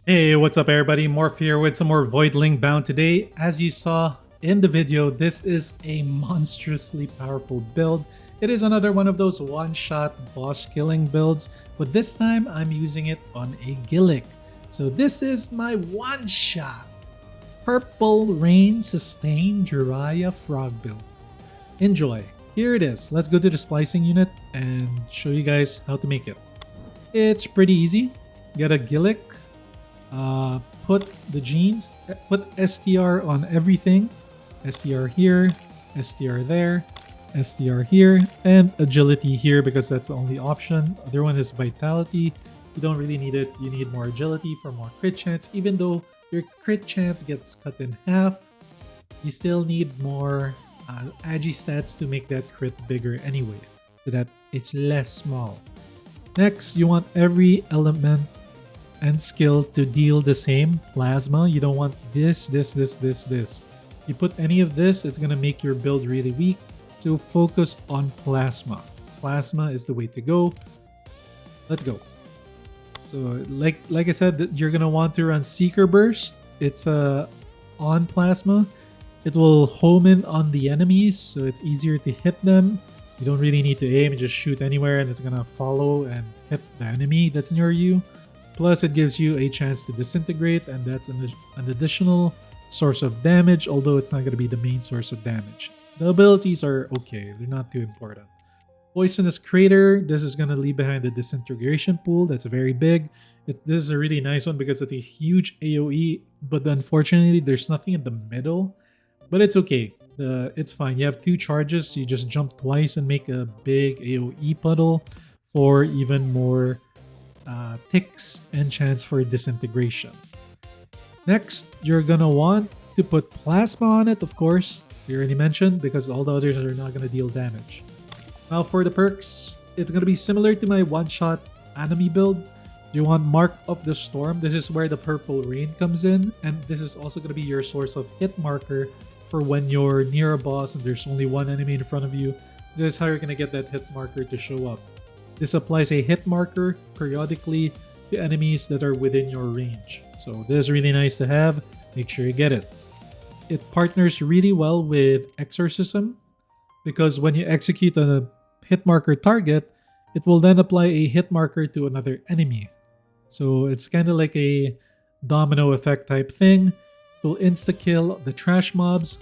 Hey, what's up everybody? Morph here with some more Voidling bound today. As you saw in the video, this is a monstrously powerful build. It is another one of those one-shot boss killing builds, but this time I'm using it on a Gilick. So this is my one-shot Purple Rain Sustain Jiraiya Frog build. Enjoy. Here it is. Let's go to the splicing unit and show you guys how to make it. It's pretty easy. Get a Gilick. Put the genes, put STR on everything. STR here, STR there, STR here, and agility here because that's the only option. Other one is vitality. You don't really need it. You need more agility for more crit chance. Even though your crit chance gets cut in half, you still need more agi stats to make that crit bigger anyway, so that it's less small. Next, you want every element and skill to deal the same plasma. You don't want this. You put any of this, it's gonna make your build really weak. So focus on plasma. Plasma is the way to go. Let's go. So like I said, you're gonna want to run Seeker Burst. It's on plasma. It will home in on the enemies, so it's easier to hit them. You don't really need to aim, just shoot anywhere and it's gonna follow and hit the enemy that's near you. Plus, it gives you a chance to disintegrate, and that's an additional source of damage, although it's not going to be the main source of damage. The abilities are okay, they're not too important. Poisonous Crater, this is going to leave behind the disintegration pool, that's very big. This is a really nice one because it's a huge AoE, but unfortunately, there's nothing in the middle. But it's okay, it's fine. You have two charges, so you just jump twice and make a big AoE puddle for even more ticks and chance for disintegration. Next, you're gonna want to put plasma on it, of course. We already mentioned, because all the others are not gonna deal damage. Now for the perks, it's gonna be similar to my one-shot enemy build. You want Mark of the Storm. This is where the purple rain comes in, and this is also gonna be your source of hit marker for when you're near a boss and there's only one enemy in front of you. This is how you're gonna get that hit marker to show up. This applies a hit marker periodically to enemies that are within your range. So this is really nice to have. Make sure you get it. It partners really well with Exorcism because when you execute on a hit marker target, it will then apply a hit marker to another enemy. So it's kind of like a domino effect type thing. It will insta-kill the trash mobs.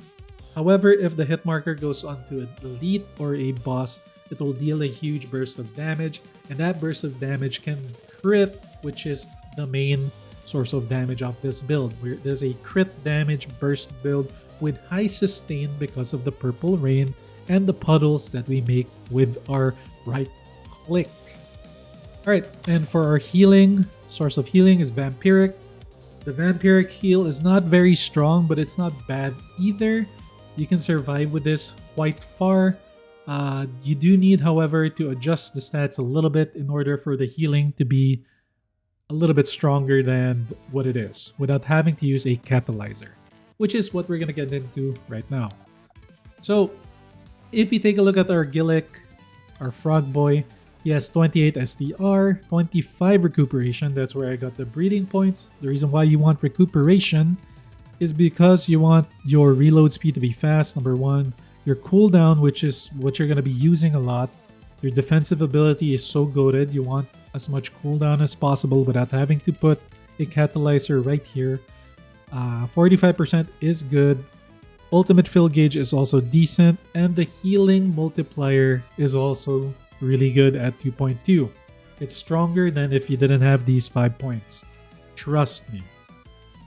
However, if the hit marker goes onto an elite or a boss, it will deal a huge burst of damage, and that burst of damage can crit, which is the main source of damage of this build. There's a crit damage burst build with high sustain because of the purple rain and the puddles that we make with our right click. Alright, and for our healing, source of healing is Vampiric. The Vampiric heal is not very strong, but it's not bad either. You can survive with this quite far. You do need, however, to adjust the stats a little bit in order for the healing to be a little bit stronger than what it is without having to use a Catalyzer, which is what we're going to get into right now. So, if you take a look at our Gilick, our frog boy, he has 28 STR, 25 recuperation. That's where I got the breeding points. The reason why you want recuperation is because you want your reload speed to be fast, number one. Your cooldown, which is what you're going to be using a lot. Your defensive ability is so goated. You want as much cooldown as possible without having to put a catalyzer right here. 45% is good. Ultimate fill gauge is also decent. And the healing multiplier is also really good at 2.2. It's stronger than if you didn't have these 5 points. Trust me.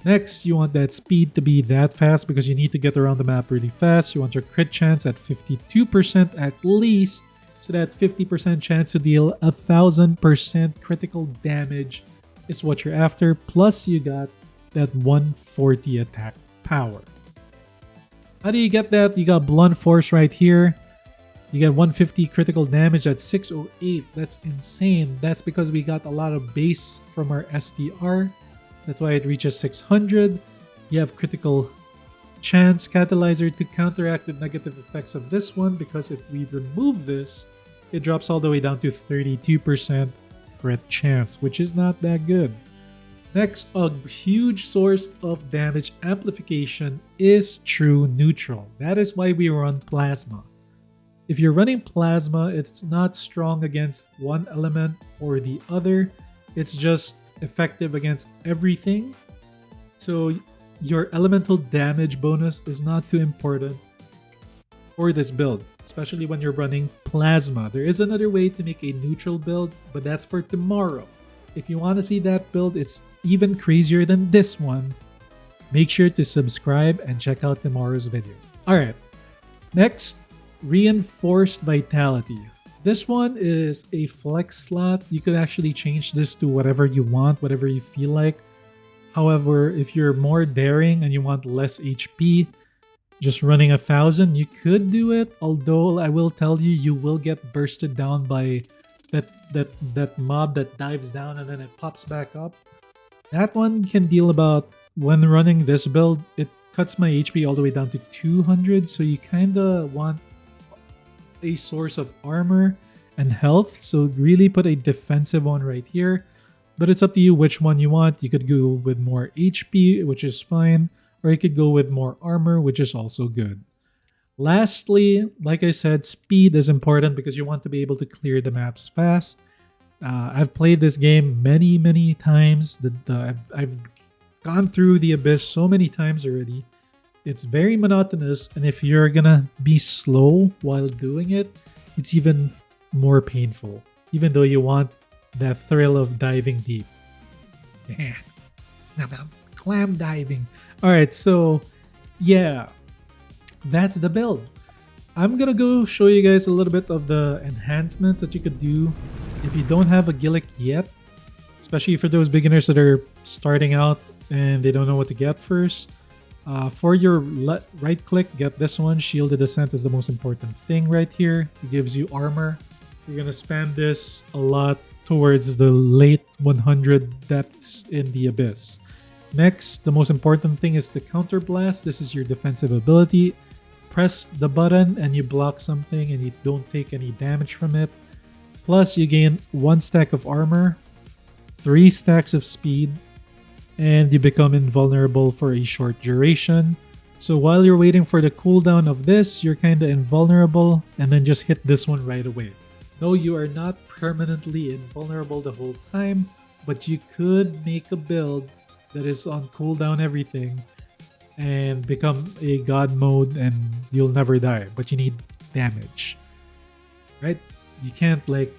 Next, you want that speed to be that fast because you need to get around the map really fast. You want your crit chance at 52% at least, so that 50% chance to deal 1000% critical damage is what you're after. Plus, you got that 140 attack power. How do you get that? You got Blunt Force right here. You get 150 critical damage at 608. That's insane. That's because we got a lot of base from our STR. That's why it reaches 600. You have critical chance catalyzer to counteract the negative effects of this one, because if we remove this, it drops all the way down to 32% crit chance, which is not that good. Next, a huge source of damage amplification is true neutral. That is why we run Plasma. If you're running Plasma, it's not strong against one element or the other. It's just effective against everything. So your elemental damage bonus is not too important for this build, especially when you're running Plasma. There is another way to make a neutral build, but that's for tomorrow. If you want to see that build, it's even crazier than this one. Make sure to subscribe and check out tomorrow's video. Alright, next, Reinforced Vitality. This one is a flex slot. You could actually change this to whatever you want, whatever you feel like. However, if you're more daring and you want less HP, just running 1,000, you could do it. Although I will tell you, you will get bursted down by that mob that dives down and then it pops back up. That one can deal about, when running this build, it cuts my HP all the way down to 200. So you kind of want a source of armor and health. So really put a defensive one right here. But it's up to you which one you want. You could go with more HP, which is fine. Or you could go with more armor, which is also good. Lastly, like I said, speed is important because you want to be able to clear the maps fast. I've played this game many times. I've gone through the Abyss so many times already. It's very monotonous, and if you're gonna be slow while doing it, it's even more painful. Even though you want that thrill of diving deep. Yeah. Clam diving. Alright, so yeah, that's the build. I'm gonna go show you guys a little bit of the enhancements that you could do if you don't have a Gilick yet, especially for those beginners that are starting out and they don't know what to get first. For your right click, get this one. Shielded Ascent is the most important thing right here. It gives you armor. You're gonna spam this a lot towards the late 100 depths in the Abyss. Next, the most important thing is the Counter Blast. This is your defensive ability. Press the button and you block something and you don't take any damage from it. Plus, you gain 1 stack of armor, 3 stacks of speed, and you become invulnerable for a short duration. So while you're waiting for the cooldown of this, you're kinda invulnerable, and then just hit this one right away. No, you are not permanently invulnerable the whole time, but you could make a build that is on cooldown everything and become a god mode and you'll never die, but you need damage, right? You can't like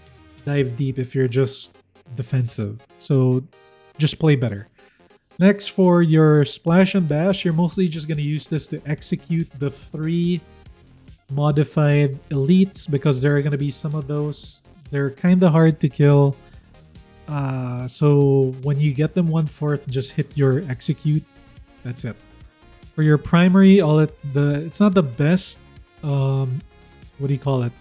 dive deep if you're just defensive, so just play better. Next, for your Splash and Bash, you're mostly just going to use this to execute the 3 modified elites because there are going to be some of those. They're kind of hard to kill. So when you get them 1/4, just hit your execute. That's it. For your primary, it's not the best. What do you call it?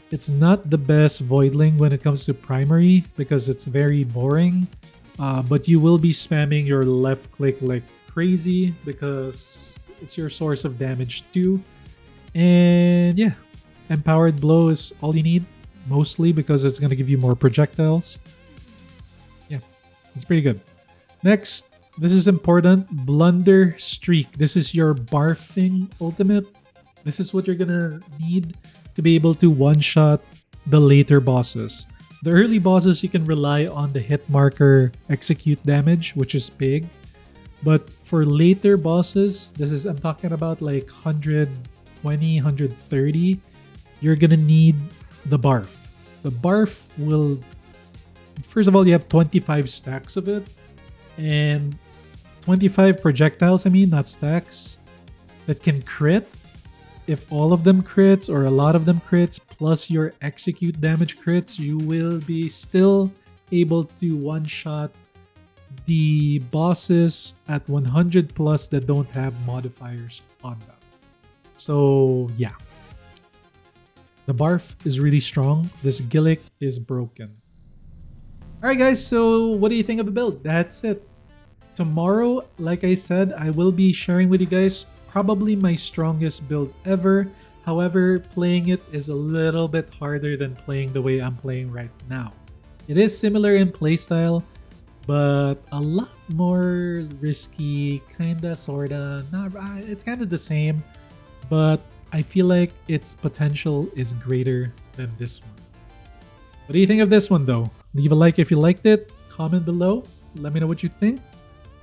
It's not the best Voidling when it comes to primary because it's very boring. But you will be spamming your left click like crazy because it's your source of damage too. And yeah, Empowered Blow is all you need mostly because it's gonna give you more projectiles. It's pretty good. Next, this is important. Blunder Streak. This is your barfing ultimate. This is what you're gonna need to be able to one-shot the later bosses. The early bosses, you can rely on the hit marker execute damage, which is big. But for later bosses, I'm talking about like 120, 130, you're gonna need the barf. The barf will... First of all, you have 25 stacks of it, and 25 projectiles, not stacks, that can crit. If all of them crits or a lot of them crits, plus your execute damage crits, you will be still able to one-shot the bosses at 100 plus that don't have modifiers on them. So yeah, the barf is really strong. This Gilick is broken. Alright guys, so what do you think of the build? That's it. Tomorrow, like I said, I will be sharing with you guys probably my strongest build ever. However, playing it is a little bit harder than playing the way I'm playing right now. It is similar in playstyle, but a lot more risky, kinda, sorta. Not, it's kind of the same, but I feel like its potential is greater than this one. What do you think of this one though? Leave a like if you liked it, comment below, let me know what you think.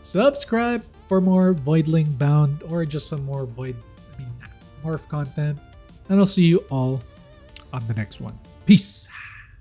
Subscribe for more Voidling bound or just some more Morph content. And I'll see you all on the next one. Peace!